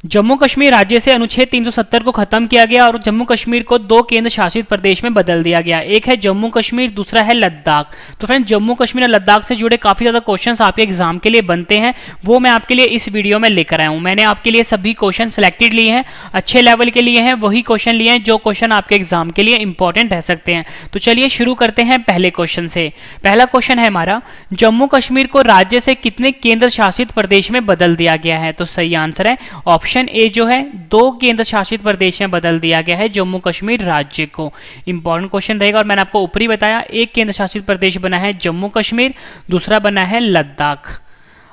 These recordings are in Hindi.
जम्मू कश्मीर राज्य से अनुच्छेद 370 को खत्म किया गया और जम्मू कश्मीर को दो केंद्र शासित प्रदेश में बदल दिया गया। एक है जम्मू कश्मीर, दूसरा है लद्दाख। तो फ्रेंड्स, जम्मू कश्मीर और लद्दाख से जुड़े काफी ज्यादा क्वेश्चंस आपके एग्जाम के लिए बनते हैं, वो मैं आपके लिए इस वीडियो में लेकर आया हूं। मैंने आपके लिए सभी क्वेश्चन सिलेक्टेड लिए हैं, अच्छे लेवल के लिए हैं, वही क्वेश्चन लिए हैं जो क्वेश्चन आपके एग्जाम के लिए इंपॉर्टेंट रह सकते हैं। तो चलिए शुरू करते हैं पहले क्वेश्चन से। पहला क्वेश्चन है हमारा, जम्मू कश्मीर को राज्य से कितने केंद्र शासित प्रदेश में बदल दिया गया है? तो सही आंसर है ऑप्शन ए जो है, दो केंद्र शासित प्रदेश में बदल दिया गया है जम्मू कश्मीर राज्य को। इंपॉर्टेंट क्वेश्चन रहेगा और मैंने आपको ऊपर ही बताया, एक केंद्र शासित प्रदेश बना है जम्मू कश्मीर, दूसरा बना है लद्दाख।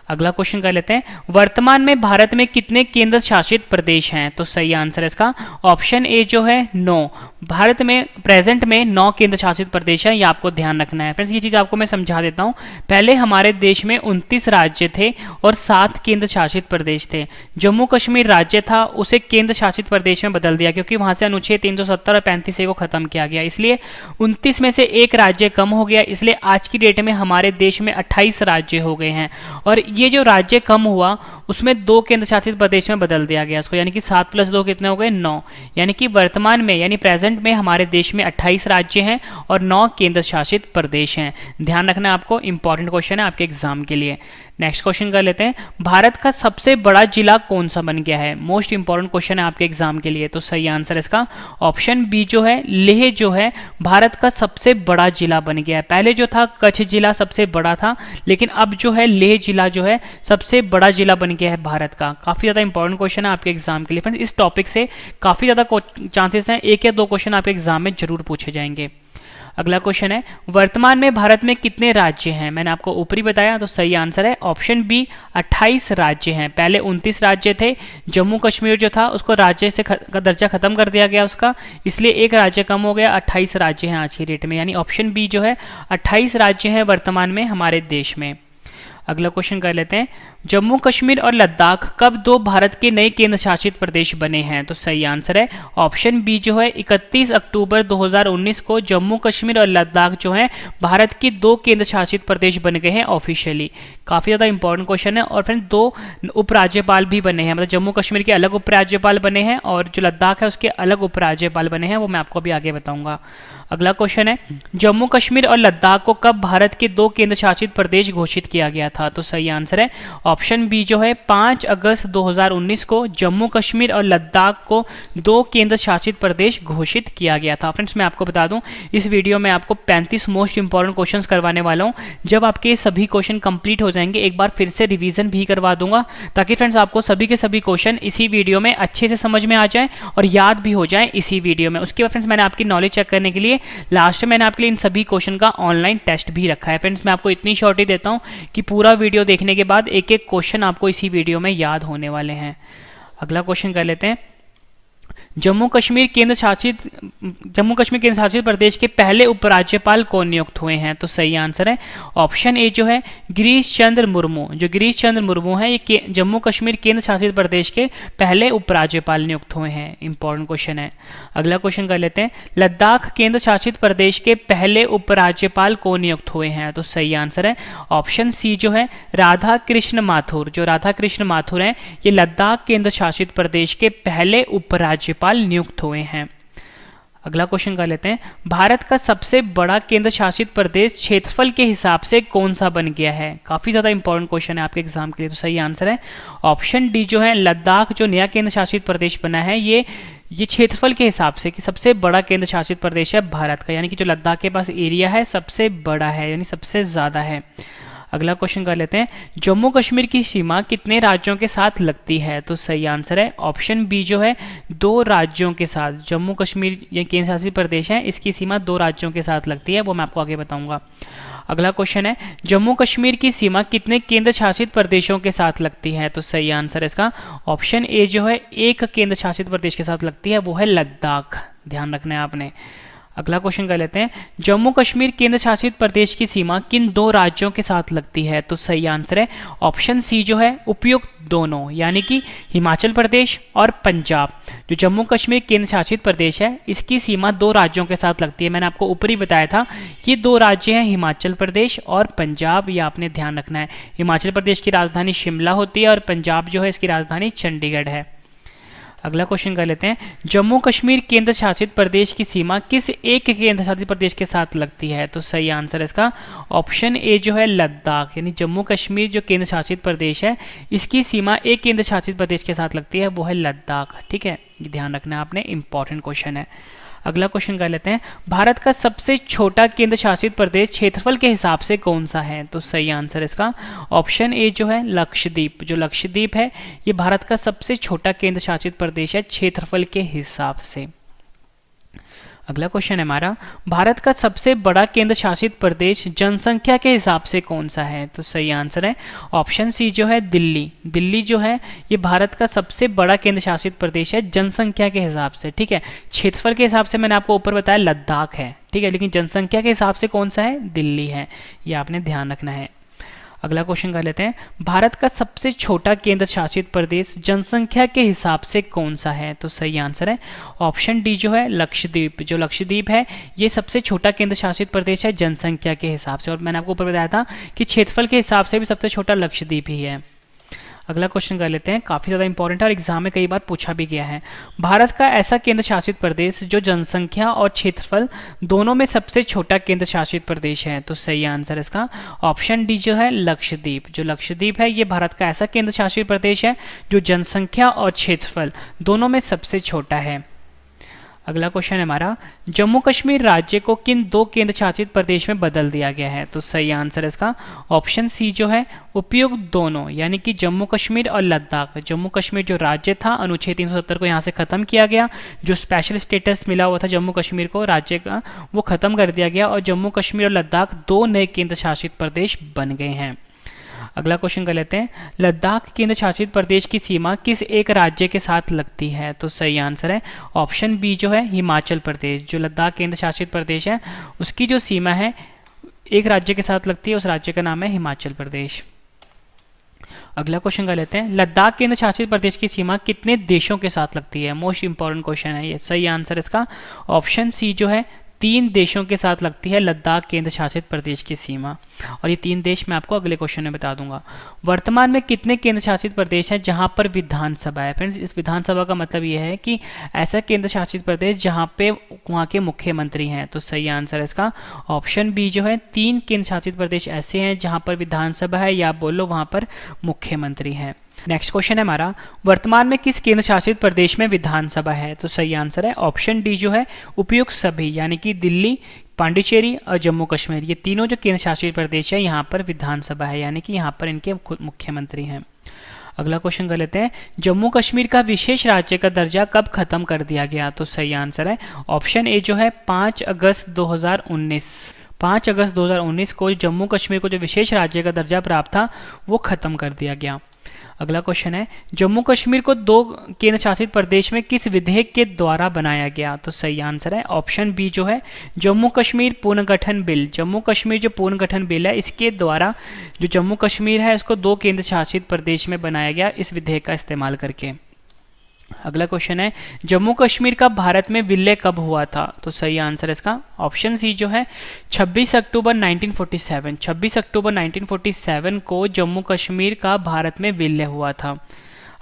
अगला क्वेश्चन कर लेते हैं, वर्तमान में भारत में कितने केंद्र शासित प्रदेश हैं? तो सही आंसर है इसका ऑप्शन ए जो है 9। भारत में प्रेजेंट में 9 केंद्र शासित प्रदेश हैं, ये आपको ध्यान रखना है। फ्रेंड्स, ये चीज आपको मैं समझा देता हूं। पहले हमारे देश में 29 राज्य थे और 7 केंद्र शासित प्रदेश थे। जम्मू कश्मीर राज्य था, उसे केंद्र शासित प्रदेश में बदल दिया क्योंकि वहां से अनुच्छेद 370 और 35A को खत्म किया गया, इसलिए 29 में से एक राज्य कम हो गया। इसलिए आज की डेट में हमारे देश में 28 राज्य हो गए हैं और ये जो राज्य कम हुआ उसमें 2 केंद्र शासित प्रदेश में बदल दिया गया इसको, यानी कि 7 + 2 कितने हो गए? 9। यानी कि वर्तमान में यानी प्रेजेंट में हमारे देश में 28 राज्य हैं और 9 केंद्र शासित प्रदेश हैं। ध्यान रखना आपको, इंपॉर्टेंट क्वेश्चन है आपके एग्जाम के लिए। नेक्स्ट क्वेश्चन कर लेते हैं, भारत का सबसे बड़ा जिला कौन सा बन गया है? मोस्ट इंपॉर्टेंट क्वेश्चन है आपके एग्जाम के लिए। तो सही आंसर इसका ऑप्शन बी जो है, लेह जो है भारत का सबसे बड़ा जिला बन गया है। पहले जो था कच्छ जिला सबसे बड़ा था, लेकिन अब जो है लेह जिला जो है सबसे बड़ा जिला बन गया है भारत का। काफी ज्यादा इंपॉर्टेंट क्वेश्चन है आपके एग्जाम के लिए। फ्रेंड्स, इस टॉपिक से काफी ज्यादा चांसेस हैं, 1 या 2 क्वेश्चन आपके एग्जाम में जरूर पूछे जाएंगे। अगला क्वेश्चन है, वर्तमान में भारत में कितने राज्य हैं? मैंने आपको ऊपरी बताया, तो सही आंसर है ऑप्शन बी 28 राज्य हैं। पहले 29 राज्य थे, जम्मू कश्मीर जो था उसको राज्य से का दर्जा खत्म कर दिया गया उसका, इसलिए एक राज्य कम हो गया, 28 राज्य हैं आज की डेट में। यानी ऑप्शन बी जो है 28 राज्य हैं वर्तमान में हमारे देश में। अगला क्वेश्चन कर लेते हैं, जम्मू कश्मीर और लद्दाख कब 2 भारत के नए केंद्र शासित प्रदेश बने हैं? तो सही आंसर है ऑप्शन बी जो है 31 अक्टूबर 2019 को जम्मू कश्मीर और लद्दाख जो है भारत के 2 केंद्र शासित प्रदेश बन गए हैं ऑफिशियली। काफी ज्यादा इंपॉर्टेंट क्वेश्चन है। और फ्रेंड, 2 उपराज्यपाल भी बने हैं, मतलब जम्मू कश्मीर के अलग उपराज्यपाल बने हैं और जो लद्दाख है उसके अलग उपराज्यपाल बने हैं, वो मैं आपको अभी आगे बताऊंगा। अगला क्वेश्चन है, जम्मू कश्मीर और लद्दाख को कब भारत के 2 केंद्र शासित प्रदेश घोषित किया गया था? तो सही आंसर है ऑप्शन बी जो है 5 अगस्त 2019 को जम्मू कश्मीर और लद्दाख को 2 केंद्र शासित प्रदेश घोषित किया गया था। फ्रेंड्स, मैं आपको बता दूं, इस वीडियो में आपको 35 मोस्ट इंपॉर्टेंट क्वेश्चंस करवाने वाला हूं। जब आपके सभी क्वेश्चन कंप्लीट हो जाएंगे, एक बार फिर से रिवीजन भी करवा दूंगा, ताकि फ्रेंड्स आपको सभी के सभी क्वेश्चन इसी वीडियो में अच्छे से समझ में आ जाए और याद भी हो जाए इसी वीडियो में। उसके बाद फ्रेंड्स, मैंने आपकी नॉलेज चेक करने के लिए लास्ट में मैंने आपके लिए इन सभी क्वेश्चन का ऑनलाइन टेस्ट भी रखा है। फ्रेंड्स, मैं आपको इतनी शॉर्टी देता हूं कि पूरा वीडियो देखने के बाद एक एक क्वेश्चन आपको इसी वीडियो में याद होने वाले हैं। अगला क्वेश्चन कर लेते हैं, जम्मू कश्मीर केंद्र शासित प्रदेश के पहले उपराज्यपाल कौन नियुक्त हुए हैं? तो सही आंसर है ऑप्शन ए जो है गिरीश चंद्र मुर्मू। जो गिरीश चंद्र मुर्मू है, ये जम्मू कश्मीर केंद्र शासित प्रदेश के पहले उपराज्यपाल नियुक्त हुए हैं। इंपॉर्टेंट क्वेश्चन है। अगला क्वेश्चन कर लेते हैं, लद्दाख केंद्र शासित प्रदेश के पहले उपराज्यपाल कौन नियुक्त हुए हैं? तो सही आंसर है ऑप्शन सी जो है राधा कृष्ण माथुर। जो राधा कृष्ण माथुर है, ये लद्दाख केंद्र शासित प्रदेश के पहले उपराज्यपाल नियुक्त हुए हैं। अगला क्वेश्चन कर लेते हैं, भारत का सबसे बड़ा केंद्र शासित प्रदेश क्षेत्रफल के हिसाब से कौन सा बन गया है? काफी ज्यादा इंपॉर्टेंट क्वेश्चन है आपके एग्जाम के लिए। तो सही आंसर है ऑप्शन डी जो है लद्दाख, जो नया केंद्र शासित प्रदेश बना है, ये क्षेत्रफल के हिसाब से कि सबसे बड़ा केंद्र शासित प्रदेश है भारत का, यानी कि जो लद्दाख के पास एरिया है सबसे बड़ा है, यानी सबसे ज्यादा है। अगला क्वेश्चन कर लेते हैं, जम्मू कश्मीर की सीमा कितने राज्यों के साथ लगती है? तो सही आंसर है ऑप्शन बी जो है 2 राज्यों के साथ। जम्मू कश्मीर ये केंद्र शासित प्रदेश है, इसकी सीमा 2 राज्यों के साथ लगती है, वो मैं आपको आगे बताऊंगा। अगला क्वेश्चन है, जम्मू कश्मीर की सीमा कितने केंद्र शासित प्रदेशों के साथ लगती है? तो सही आंसर इसका ऑप्शन ए जो है 1 केंद्र शासित प्रदेश के साथ लगती है, वो है लद्दाख। ध्यान रखना है आपने। अगला क्वेश्चन कर लेते हैं, जम्मू कश्मीर केंद्र शासित प्रदेश की सीमा किन 2 राज्यों के साथ लगती है? तो सही आंसर है ऑप्शन सी जो है उपयुक्त दोनों, यानी कि हिमाचल प्रदेश और पंजाब। जो जम्मू कश्मीर केंद्र शासित प्रदेश है, इसकी सीमा 2 राज्यों के साथ लगती है। मैंने आपको ऊपर ही बताया था, ये 2 राज्य हैं हिमाचल प्रदेश और पंजाब, ये आपने ध्यान रखना है। हिमाचल प्रदेश की राजधानी शिमला होती है और पंजाब जो है इसकी राजधानी चंडीगढ़ है। अगला क्वेश्चन कर लेते हैं, जम्मू कश्मीर केंद्र शासित प्रदेश की सीमा किस एक केंद्र शासित प्रदेश के साथ लगती है? तो सही आंसर है इसका ऑप्शन ए जो है लद्दाख, यानी जम्मू कश्मीर जो केंद्र शासित प्रदेश है इसकी सीमा एक केंद्र शासित प्रदेश के साथ लगती है, वो है लद्दाख। ठीक है, ये ध्यान रखना आपने, इंपॉर्टेंट क्वेश्चन है। अगला क्वेश्चन कर लेते हैं, भारत का सबसे छोटा केंद्र शासित प्रदेश क्षेत्रफल के हिसाब से कौन सा है? तो सही आंसर इसका ऑप्शन ए जो है लक्षद्वीप। जो लक्षद्वीप है ये भारत का सबसे छोटा केंद्र शासित प्रदेश है क्षेत्रफल के हिसाब से। अगला क्वेश्चन है हमारा, भारत का सबसे बड़ा केंद्र शासित प्रदेश जनसंख्या के हिसाब से कौन सा है? तो सही आंसर है ऑप्शन सी जो है दिल्ली। दिल्ली जो है ये भारत का सबसे बड़ा केंद्र शासित प्रदेश है जनसंख्या के हिसाब से। ठीक है, क्षेत्रफल के हिसाब से मैंने आपको ऊपर बताया लद्दाख है, ठीक है, लेकिन जनसंख्या के हिसाब से कौन सा है? दिल्ली है, ये आपने ध्यान रखना है। अगला क्वेश्चन कर लेते हैं, भारत का सबसे छोटा केंद्र शासित प्रदेश जनसंख्या के हिसाब से कौन सा है? तो सही आंसर है ऑप्शन डी जो है लक्षद्वीप। जो लक्षद्वीप है ये सबसे छोटा केंद्र शासित प्रदेश है जनसंख्या के हिसाब से, और मैंने आपको ऊपर बताया था कि क्षेत्रफल के हिसाब से भी सबसे छोटा लक्षद्वीप ही है। अगला क्वेश्चन कर लेते हैं, काफ़ी ज़्यादा इंपॉर्टेंट है और एग्जाम में कई बार पूछा भी गया है। भारत का ऐसा केंद्र शासित प्रदेश जो जनसंख्या और क्षेत्रफल दोनों में सबसे छोटा केंद्र शासित प्रदेश है? तो सही आंसर इसका ऑप्शन डी जो है लक्षद्वीप। जो लक्षद्वीप है ये भारत का ऐसा केंद्र शासित प्रदेश है जो जनसंख्या और क्षेत्रफल दोनों में सबसे छोटा है। अगला क्वेश्चन है हमारा, जम्मू कश्मीर राज्य को किन दो केंद्र शासित प्रदेश में बदल दिया गया है? तो सही आंसर इसका ऑप्शन सी जो है उपयुक्त दोनों, यानी कि जम्मू कश्मीर और लद्दाख। जम्मू कश्मीर जो राज्य था अनुच्छेद 370 को यहाँ से खत्म किया गया, जो स्पेशल स्टेटस मिला हुआ था जम्मू कश्मीर को राज्य का वो खत्म कर दिया गया और जम्मू कश्मीर और लद्दाख दो नए केंद्र शासित प्रदेश बन गए हैं। अगला क्वेश्चन कर लेते हैं, लद्दाख केंद्र शासित प्रदेश की सीमा किस एक राज्य के साथ लगती है? तो सही आंसर है ऑप्शन बी जो है हिमाचल प्रदेश। जो लद्दाख केंद्र शासित प्रदेश है उसकी जो सीमा है एक राज्य के साथ लगती है, उस राज्य का नाम है हिमाचल प्रदेश। अगला क्वेश्चन कर लेते हैं, लद्दाख केंद्र शासित प्रदेश की सीमा कितने देशों के साथ लगती है? मोस्ट इंपॉर्टेंट क्वेश्चन है ये। सही आंसर इसका ऑप्शन सी जो है 3 देशों के साथ लगती है लद्दाख केंद्र शासित प्रदेश की सीमा, और ये 3 देश मैं आपको अगले क्वेश्चन में बता दूंगा। वर्तमान में कितने केंद्र शासित प्रदेश हैं जहां पर विधानसभा है? फ्रेंड्स, इस विधानसभा का मतलब ये है कि ऐसा केंद्र शासित प्रदेश जहां पे वहां के मुख्यमंत्री हैं। तो सही आंसर है इसका ऑप्शन बी जो है 3 केंद्र शासित प्रदेश ऐसे हैं जहां पर विधानसभा है या बोलो वहां पर मुख्यमंत्री हैं। नेक्स्ट क्वेश्चन है हमारा, वर्तमान में किस केंद्र शासित प्रदेश में विधानसभा है? तो सही आंसर है ऑप्शन डी जो है उपयुक्त सभी, यानी कि दिल्ली, पांडिचेरी और जम्मू कश्मीर, ये तीनों जो केंद्र शासित प्रदेश है यहाँ पर विधानसभा है, यानी कि यहाँ पर इनके मुख्यमंत्री हैं। अगला क्वेश्चन कर लेते हैं, जम्मू कश्मीर का विशेष राज्य का दर्जा कब खत्म कर दिया गया? तो सही आंसर है ऑप्शन ए जो है 5 अगस्त 2019। 5 अगस्त 2019 को जम्मू कश्मीर को जो विशेष राज्य का दर्जा प्राप्त था वो खत्म कर दिया गया। अगला क्वेश्चन है, जम्मू कश्मीर को 2 केंद्र शासित प्रदेश में किस विधेयक के द्वारा बनाया गया? तो सही आंसर है ऑप्शन बी जो है जम्मू कश्मीर पुनर्गठन बिल। जम्मू कश्मीर जो पुनर्गठन बिल है इसके द्वारा जो जम्मू कश्मीर है इसको 2 केंद्र शासित प्रदेश में बनाया गया इस विधेयक का इस्तेमाल करके। अगला क्वेश्चन है, जम्मू कश्मीर का भारत में विलय कब हुआ था? तो सही आंसर इसका ऑप्शन सी जो है 26 अक्टूबर 1947। 26 अक्टूबर 1947 को जम्मू कश्मीर का भारत में विलय हुआ था।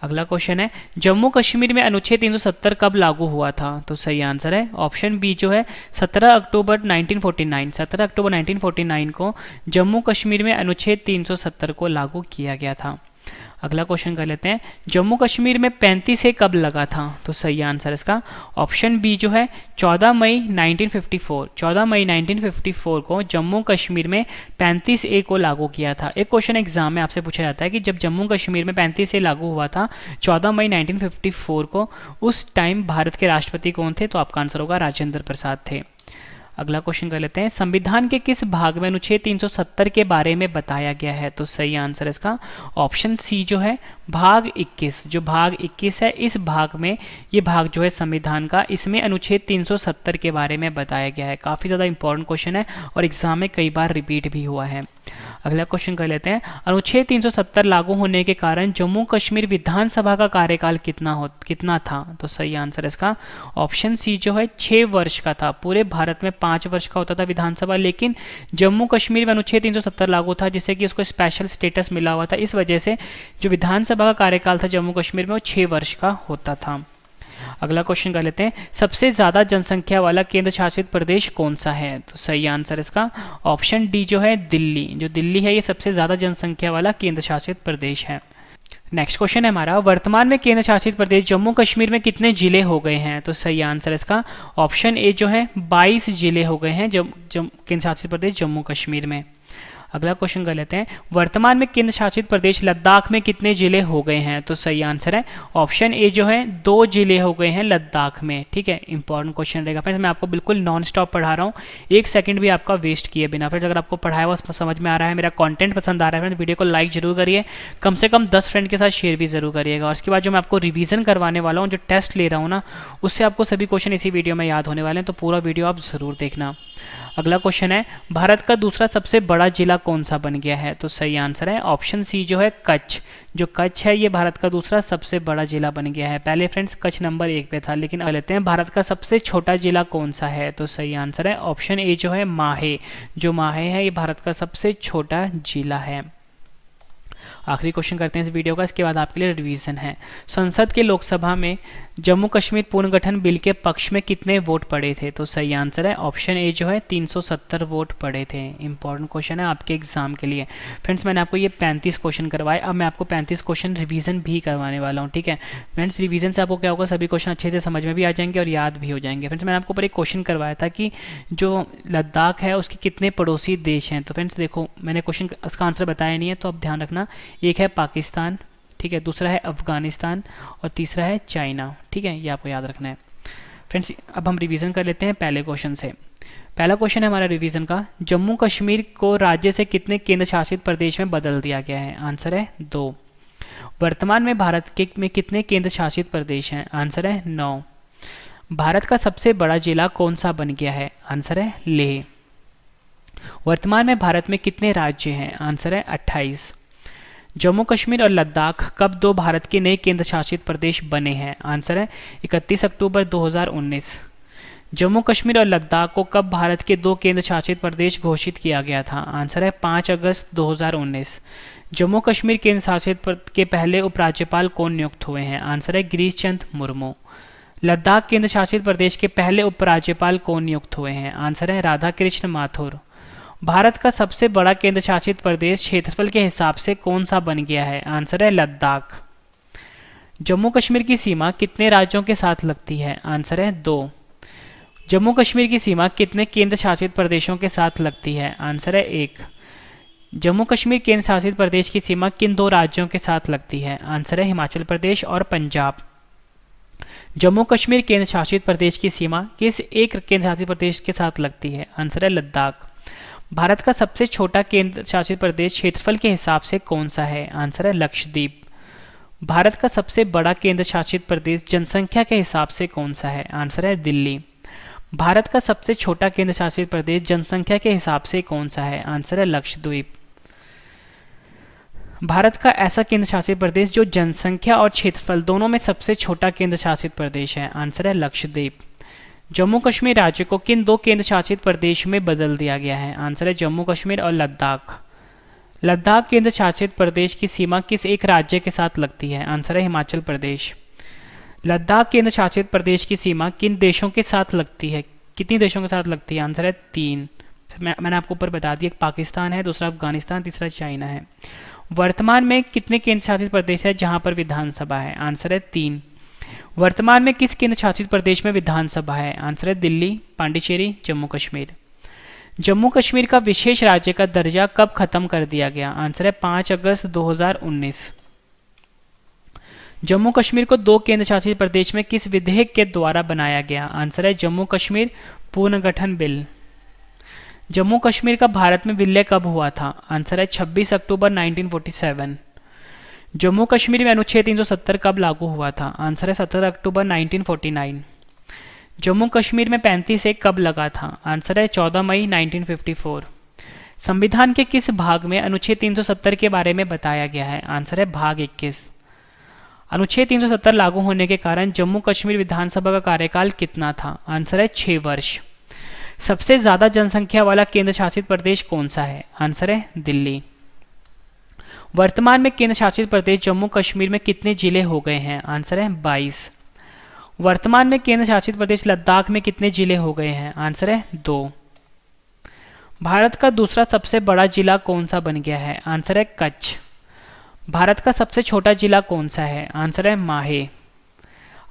अगला क्वेश्चन है, जम्मू कश्मीर में अनुच्छेद 370 कब लागू हुआ था? तो सही आंसर है ऑप्शन बी जो है 17 अक्टूबर 1949। 17 अक्टूबर 1949 को जम्मू कश्मीर में अनुच्छेद 370 को लागू किया गया था। अगला क्वेश्चन कर लेते हैं, जम्मू कश्मीर में 35A कब लगा था? तो सही आंसर इसका ऑप्शन बी जो है 14 मई 1954। 14 मई 1954 को जम्मू कश्मीर में 35A को लागू किया था। एक क्वेश्चन एग्जाम में आपसे पूछा जाता है कि जब जम्मू कश्मीर में 35A लागू हुआ था 14 मई 1954 को, उस टाइम भारत के राष्ट्रपति कौन थे? तो आपका आंसर होगा राजेंद्र प्रसाद थे। अगला क्वेश्चन कर लेते हैं, संविधान के किस भाग में अनुच्छेद 370 के बारे में बताया गया है? तो सही आंसर इसका ऑप्शन सी जो है भाग 21। जो भाग 21 है इस भाग में, ये भाग जो है संविधान का, इसमें अनुच्छेद 370 के बारे में बताया गया है। काफ़ी ज़्यादा इंपॉर्टेंट क्वेश्चन है और एग्जाम में कई बार रिपीट भी हुआ है। अगला क्वेश्चन कर लेते हैं, अनुच्छेद 370 लागू होने के कारण जम्मू कश्मीर विधानसभा का कार्यकाल कितना था? तो सही आंसर इसका ऑप्शन सी जो है 6 वर्ष का था। पूरे भारत में 5 वर्ष का होता था विधानसभा, लेकिन जम्मू कश्मीर में अनुच्छेद 370 लागू था जिससे कि उसको स्पेशल स्टेटस मिला हुआ था। इस वजह से जो विधानसभा का कार्यकाल था जम्मू कश्मीर में वो 6 वर्ष का होता था। अगला क्वेश्चन कर लेते हैं, सबसे ज़्यादा जनसंख्या वाला केंद्र शासित प्रदेश कौन सा है? तो सही आंसर इसका ऑप्शन डी जो है दिल्ली। जो दिल्ली है ये सबसे ज़्यादा जनसंख्या वाला केंद्र शासित प्रदेश है। नेक्स्ट क्वेश्चन है हमारा, वर्तमान में केंद्र शासित प्रदेश जम्मू कश्मीर में कितने जिले हो गए हैं? तो सही आंसर इसका ऑप्शन ए जो है 22 जिले हो गए हैं केंद्र शासित प्रदेश जम्मू कश्मीर में। अगला क्वेश्चन कर लेते हैं, वर्तमान में केंद्र शासित प्रदेश लद्दाख में कितने जिले हो गए हैं? तो सही आंसर है ऑप्शन ए जो है 2 जिले हो गए हैं लद्दाख में। ठीक है, इंपॉर्टेंट क्वेश्चन रहेगा फ्रेंड्स, मैं आपको बिल्कुल नॉन स्टॉप पढ़ा रहा हूँ, एक सेकंड भी आपका वेस्ट किए बिना। फ्रेंड्स अगर आपको पढ़ाया हुआ समझ में आ रहा है, मेरा कंटेंट पसंद आ रहा है फ्रेंड्स, वीडियो को लाइक जरूर करिए, कम से कम 10 फ्रेंड के साथ शेयर भी जरूर करिएगा। और उसके बाद जो मैं आपको रिवीजन करवाने वाला हूँ, जो टेस्ट ले रहा हूँ ना, उससे आपको सभी क्वेश्चन इसी वीडियो में याद होने वाले हैं, तो पूरा वीडियो आप जरूर देखना। अगला क्वेश्चन है, भारत का दूसरा सबसे बड़ा जिला कौन सा बन गया है? तो सही आंसर है ऑप्शन सी जो है कच्छ। जो कच्छ है ये भारत का दूसरा सबसे बड़ा जिला बन गया है। पहले फ्रेंड्स कच्छ नंबर 1 पे था, लेकिन अब लेते हैं भारत का सबसे छोटा जिला कौन सा है? तो सही आंसर है ऑप्शन ए जो है माहे। जो माहे है ये भारत का सबसे छोटा जिला है। आखिरी क्वेश्चन करते हैं इस वीडियो का, इसके बाद आपके लिए रिवीजन है। संसद के लोकसभा में जम्मू कश्मीर पुनर्गठन बिल के पक्ष में कितने वोट पड़े थे? तो सही आंसर है ऑप्शन ए जो है 370 वोट पड़े थे। इंपॉर्टेंट क्वेश्चन है आपके एग्जाम के लिए। फ्रेंड्स मैंने आपको ये 35 क्वेश्चन करवाए, अब मैं आपको 35 क्वेश्चन रिवीजन भी करवाने वाला हूँ। ठीक है फ्रेंड्स, रिवीजन से आपको क्या होगा, सभी क्वेश्चन अच्छे से समझ में भी आ जाएंगे और याद भी हो जाएंगे। फ्रेंड्स मैंने आपको ऊपर एक क्वेश्चन करवाया था कि जो लद्दाख है उसके कितने पड़ोसी देश हैं। तो फ्रेंड्स देखो, मैंने क्वेश्चन उसका आंसर बताया नहीं है, तो अब ध्यान रखना, एक है पाकिस्तान, ठीक है, दूसरा है अफगानिस्तान और तीसरा है चाइना। ठीक है, ये आपको याद रखना है। फ्रेंड्स अब हम रिवीजन कर लेते हैं पहले क्वेश्चन से। पहला क्वेश्चन है हमारा रिवीजन का, जम्मू कश्मीर को राज्य से कितने केंद्र शासित प्रदेश में बदल दिया गया है? आंसर है 2। वर्तमान में भारत में कितने केंद्र शासित प्रदेश हैं? आंसर है 9। भारत का सबसे बड़ा जिला कौन सा बन गया है? आंसर है लेह। वर्तमान में भारत में कितने राज्य हैं? आंसर है 28। जम्मू कश्मीर और लद्दाख कब 2 भारत के नए केंद्र शासित प्रदेश बने हैं? आंसर है 31 अक्टूबर 2019। जम्मू कश्मीर और लद्दाख को कब भारत के 2 केंद्र शासित प्रदेश घोषित किया गया था? आंसर है 5 अगस्त 2019। जम्मू कश्मीर केंद्र शासित के पहले उपराज्यपाल कौन नियुक्त हुए हैं? आंसर है गिरीश चंद्र मुर्मू। लद्दाख केंद्र शासित प्रदेश के पहले उपराज्यपाल कौन नियुक्त हुए हैं? आंसर है राधा कृष्ण माथुर। भारत का सबसे बड़ा केंद्र शासित प्रदेश क्षेत्रफल के हिसाब से कौन सा बन गया है? आंसर है लद्दाख। जम्मू कश्मीर की सीमा कितने राज्यों के साथ लगती है? आंसर है 2। जम्मू कश्मीर की सीमा कितने केंद्र शासित प्रदेशों के साथ लगती है? आंसर है 1। जम्मू कश्मीर केंद्र शासित प्रदेश की सीमा किन 2 राज्यों के साथ लगती है? आंसर है हिमाचल प्रदेश और पंजाब। जम्मू कश्मीर केंद्र शासित प्रदेश की सीमा किस एक केंद्र शासित प्रदेश के साथ लगती है? आंसर है लद्दाख। भारत का सबसे छोटा केंद्र शासित प्रदेश क्षेत्रफल के हिसाब से कौन सा है? आंसर है लक्षद्वीप। भारत का सबसे बड़ा केंद्र शासित प्रदेश जनसंख्या के हिसाब से कौन सा है? आंसर है दिल्ली। भारत का सबसे छोटा केंद्र शासित प्रदेश जनसंख्या के हिसाब से कौन सा है? आंसर है लक्षद्वीप। भारत का ऐसा केंद्र शासित प्रदेश जो जनसंख्या और क्षेत्रफल दोनों में सबसे छोटा केंद्र शासित प्रदेश है? आंसर है लक्षद्वीप। जम्मू कश्मीर राज्य को किन 2 केंद्र शासित प्रदेश में बदल दिया गया है? आंसर है जम्मू कश्मीर और लद्दाख। लद्दाख केंद्र शासित प्रदेश की सीमा किस एक राज्य के साथ लगती है? आंसर है हिमाचल प्रदेश। लद्दाख केंद्र शासित प्रदेश की सीमा किन देशों के साथ लगती है? कितनी देशों के साथ लगती है? आंसर है 3। मैंने आपको ऊपर बता दिया, पाकिस्तान है, दूसरा अफगानिस्तान, तीसरा चाइना है। वर्तमान में कितने केंद्र शासित प्रदेश है जहां पर विधानसभा है? आंसर है 3। वर्तमान में किस केंद्र शासित प्रदेश में विधानसभा है? आंसर है दिल्ली, पांडिचेरी, जम्मू कश्मीर। जम्मू कश्मीर का विशेष राज्य का दर्जा कब खत्म कर दिया गया? आंसर है 5 अगस्त 2019। जम्मू कश्मीर को 2 केंद्र शासित प्रदेश में किस विधेयक के द्वारा बनाया गया? आंसर है जम्मू कश्मीर पुनर्गठन बिल। जम्मू कश्मीर का भारत में विलय कब हुआ था? आंसर है 26 अक्टूबर 1947। जम्मू कश्मीर में अनुच्छेद 370 कब लागू हुआ था? आंसर है 17 अक्टूबर 1949। जम्मू कश्मीर में 35 कब लगा था? आंसर है 14 मई 1954। संविधान के किस भाग में अनुच्छेद 370 के बारे में बताया गया है? आंसर है भाग 21। अनुच्छेद 370 लागू होने के कारण जम्मू कश्मीर विधानसभा का कार्यकाल कितना था? आंसर है 6 वर्ष। सबसे ज्यादा जनसंख्या वाला केंद्र शासित प्रदेश कौन सा है? आंसर है दिल्ली। वर्तमान में केंद्र शासित प्रदेश जम्मू कश्मीर में कितने जिले हो गए हैं? आंसर है 22। वर्तमान में केंद्र शासित प्रदेश लद्दाख में कितने जिले हो गए हैं? आंसर है 2। भारत का दूसरा सबसे बड़ा जिला कौन सा बन गया है? आंसर है कच्छ। भारत का सबसे छोटा जिला कौन सा है? आंसर है माहे।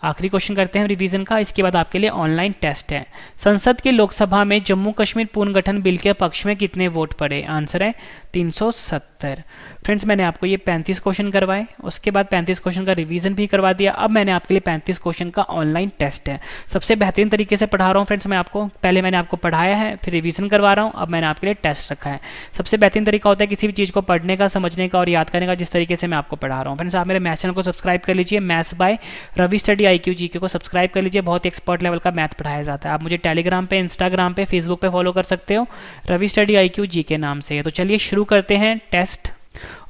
आखिरी क्वेश्चन करते हैं रिवीजन का, इसके बाद आपके लिए ऑनलाइन टेस्ट है। संसद के लोकसभा में जम्मू कश्मीर पुनर्गठन बिल के पक्ष में कितने वोट पड़े? आंसर है 370। फ्रेंड्स, मैंने आपको ये 35 क्वेश्चन करवाए, उसके बाद 35 क्वेश्चन का रिवीजन भी करवा दिया। अब मैंने आपके लिए 35 क्वेश्चन का ऑनलाइन टेस्ट है। सबसे बेहतरीन तरीके से पढ़ा रहा हूँ फ्रेंड्स मैं आपको। पहले मैंने आपको पढ़ाया है, फिर रिवीजन करवा रहा हूँ, अब मैंने आपके लिए टेस्ट रखा है। सबसे बेहतरीन तरीका होता है किसी भी चीज़ को पढ़ने का, समझने का और याद करने का, जिस तरीके से मैं आपको पढ़ा रहा हूँ। फ्रेंड्स, आप मेरे मैथ चैनल को सब्सक्राइब कर लीजिए। Maths by Ravi study IQ GK को सब्सक्राइब कर लीजिए। बहुत ही एक्सपर्ट लेवल का मैथ पढ़ाया जाता है। आप मुझे टेलीग्राम पे, इंस्टाग्राम पे, फेसबुक पे फॉलो कर सकते हो, रवि स्टडी IQ GK नाम से। तो चलिए शुरू करते हैं टेस्ट।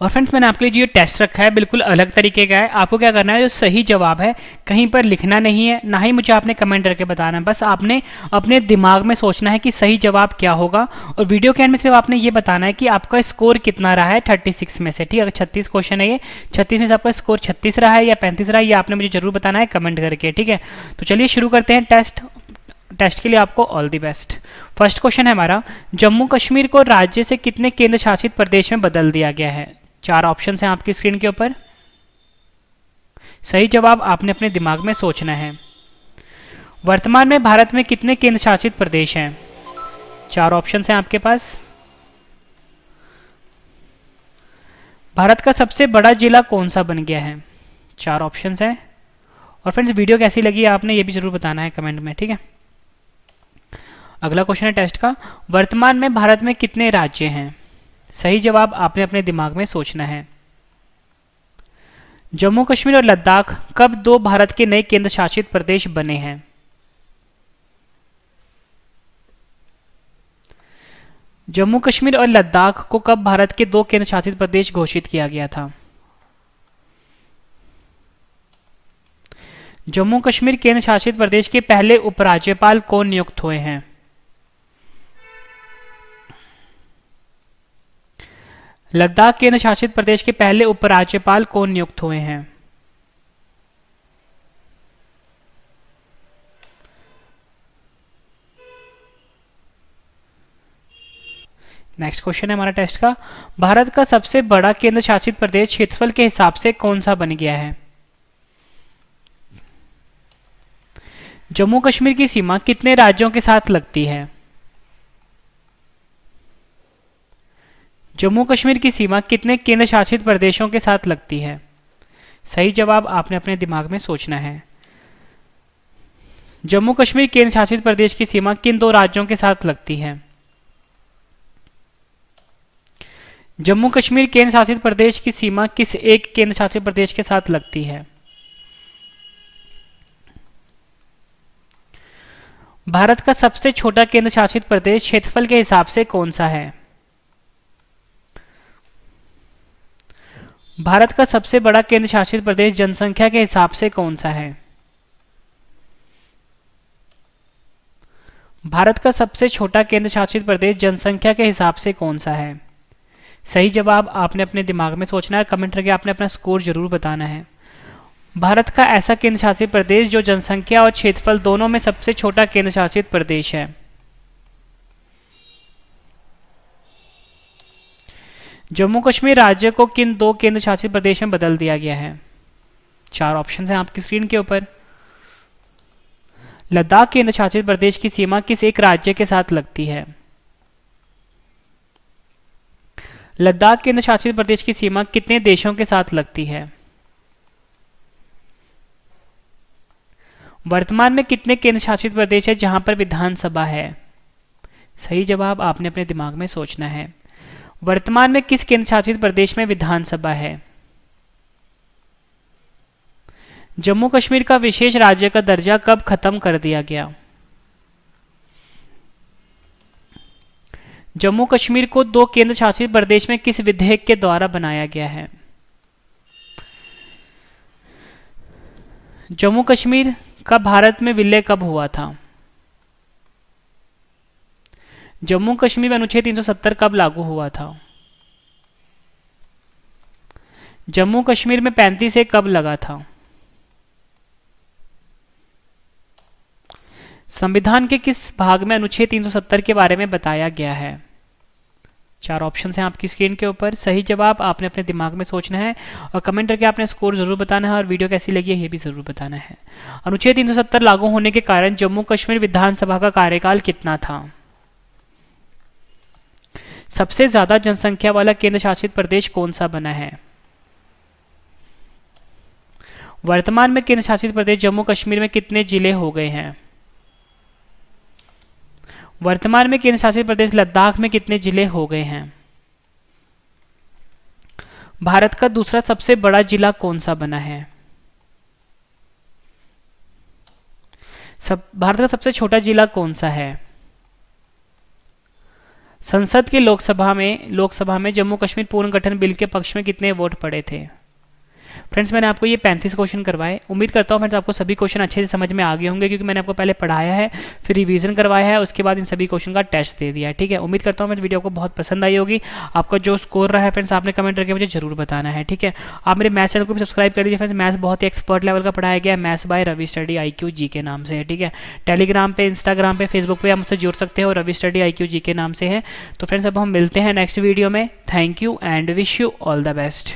और फ्रेंड्स, मैंने आपके लिए जो टेस्ट रखा है बिल्कुल अलग तरीके का है। आपको क्या करना है, जो सही जवाब है कहीं पर लिखना नहीं है, ना ही मुझे आपने कमेंट करके बताना है। बस आपने अपने दिमाग में सोचना है कि सही जवाब क्या होगा, और वीडियो के एंड में सिर्फ आपने ये बताना है कि आपका स्कोर कितना रहा है 36 में से। ठीक है, अगर 36 क्वेश्चन है ये, 36 में से आपका स्कोर 36 रहा है या 35 रहा है, ये आपने मुझे जरूर बताना है कमेंट करके। ठीक है, तो चलिए शुरू करते हैं टेस्ट। टेस्ट के लिए आपको all the best. First question है हमारा, जम्मू कश्मीर को राज्य से कितने केंद्र शासित प्रदेश में बदल दिया गया है? 4 ऑप्शन हैं आपकी स्क्रीन के ऊपर। सही जवाब आपने अपने दिमाग में सोचना है। वर्तमान में भारत में कितने केंद्र शासित प्रदेश हैं? 4 ऑप्शन हैं आपके पास। भारत का सबसे बड़ा जिला कौन सा बन गया है? 4 ऑप्शन हैं। और फ्रेंड्स, वीडियो कैसी लगी आपने ये भी जरूर बताना है कमेंट में। ठीक है, अगला क्वेश्चन है टेस्ट का, वर्तमान में भारत में कितने राज्य हैं? सही जवाब आपने अपने दिमाग में सोचना है। जम्मू कश्मीर और लद्दाख कब 2 भारत के नए केंद्र शासित प्रदेश बने हैं? जम्मू कश्मीर और लद्दाख को कब भारत के 2 केंद्र शासित प्रदेश घोषित किया गया था? जम्मू कश्मीर केंद्र शासित प्रदेश के पहले उपराज्यपाल कौन नियुक्त हुए हैं? लद्दाख केंद्र शासित प्रदेश के पहले उपराज्यपाल कौन नियुक्त हुए हैं? नेक्स्ट क्वेश्चन है हमारा टेस्ट का, भारत का सबसे बड़ा केंद्र शासित प्रदेश क्षेत्रफल के हिसाब से कौन सा बन गया है? जम्मू कश्मीर की सीमा कितने राज्यों के साथ लगती है? जम्मू कश्मीर की सीमा कितने केंद्र शासित प्रदेशों के साथ लगती है? सही जवाब आपने अपने दिमाग में सोचना है। जम्मू कश्मीर केंद्र शासित प्रदेश की सीमा किन 2 राज्यों के साथ लगती है? जम्मू कश्मीर केंद्र शासित प्रदेश की सीमा किस एक केंद्र शासित प्रदेश के साथ लगती है? भारत का सबसे छोटा केंद्र शासित प्रदेश क्षेत्रफल के हिसाब से कौन सा है? भारत का सबसे बड़ा केंद्र शासित प्रदेश जनसंख्या के हिसाब से कौन सा है? भारत का सबसे छोटा केंद्र शासित प्रदेश जनसंख्या के हिसाब से कौन सा है? सही जवाब आपने अपने दिमाग में सोचना है, कमेंट करके आपने अपना स्कोर जरूर बताना है। भारत का ऐसा केंद्र शासित प्रदेश जो जनसंख्या और क्षेत्रफल दोनों में सबसे छोटा केंद्र शासित प्रदेश है। जम्मू कश्मीर राज्य को किन 2 केंद्र शासित प्रदेश में बदल दिया गया है? 4 ऑप्शन हैं आपकी स्क्रीन के ऊपर। लद्दाख केंद्र शासित प्रदेश की सीमा किस एक राज्य के साथ लगती है? लद्दाख केंद्र शासित प्रदेश की सीमा कितने देशों के साथ लगती है? वर्तमान में कितने केंद्र शासित प्रदेश है जहां पर विधानसभा है? सही जवाब आपने अपने दिमाग में सोचना है। वर्तमान में किस केंद्र शासित प्रदेश में विधानसभा है? जम्मू कश्मीर का विशेष राज्य का दर्जा कब खत्म कर दिया गया? जम्मू कश्मीर को 2 केंद्र शासित प्रदेश में किस विधेयक के द्वारा बनाया गया है? जम्मू कश्मीर का भारत में विलय कब हुआ था? जम्मू कश्मीर में अनुच्छेद 370 कब लागू हुआ था? जम्मू कश्मीर में 35 ए कब लगा था? संविधान के किस भाग में अनुच्छेद 370 के बारे में बताया गया है? 4 ऑप्शन हैं आपकी स्क्रीन के ऊपर। सही जवाब आपने अपने दिमाग में सोचना है और कमेंट करके आपने स्कोर जरूर बताना है और वीडियो कैसी लगी है ये भी जरूर बताना है। अनुच्छेद 370 लागू होने के कारण जम्मू कश्मीर विधानसभा का कार्यकाल कितना था? सबसे ज्यादा जनसंख्या वाला केंद्र शासित प्रदेश कौन सा बना है? वर्तमान में केंद्र शासित प्रदेश जम्मू कश्मीर में कितने जिले हो गए हैं? वर्तमान में केंद्र शासित प्रदेश लद्दाख में कितने जिले हो गए हैं? भारत का दूसरा सबसे बड़ा जिला कौन सा बना है? भारत का सबसे छोटा जिला कौन सा है? संसद की लोकसभा में जम्मू कश्मीर पुनर्गठन बिल के पक्ष में कितने वोट पड़े थे? फ्रेंड्स मैंने आपको ये 35 क्वेश्चन करवाए। उम्मीद करता हूँ फ्रेंड्स आपको सभी क्वेश्चन अच्छे से समझ में आ गए होंगे, क्योंकि मैंने आपको पहले पढ़ाया है, फिर रिवीजन करवाया है, उसके बाद इन सभी क्वेश्चन का टेस्ट दे दिया है। ठीक है, उम्मीद करता हूँ फ्रेंड्स वीडियो को बहुत पसंद आई होगी। आपका जो स्कोर रहा है फ्रेंड्स आपने कमेंट करके मुझे जरूर बताना है। ठीक है, आप मेरे मैथ्स चैनल को भी सब्सक्राइब कर लीजिए फ्रेंड्स। मैथ्स बहुत ही एक्सपर्ट लेवल का पढ़ाया गया है, maths by Ravi study IQ जी के नाम से है। ठीक है, टेलीग्राम पे, इंस्टाग्राम पे, फेसबुक पे आप मुझसे जुड़ सकते हो, रवि स्टडी IQ जी के नाम से है। तो फ्रेंड्स अब हम मिलते हैं नेक्स्ट वीडियो में। Thank you and wish you all the best.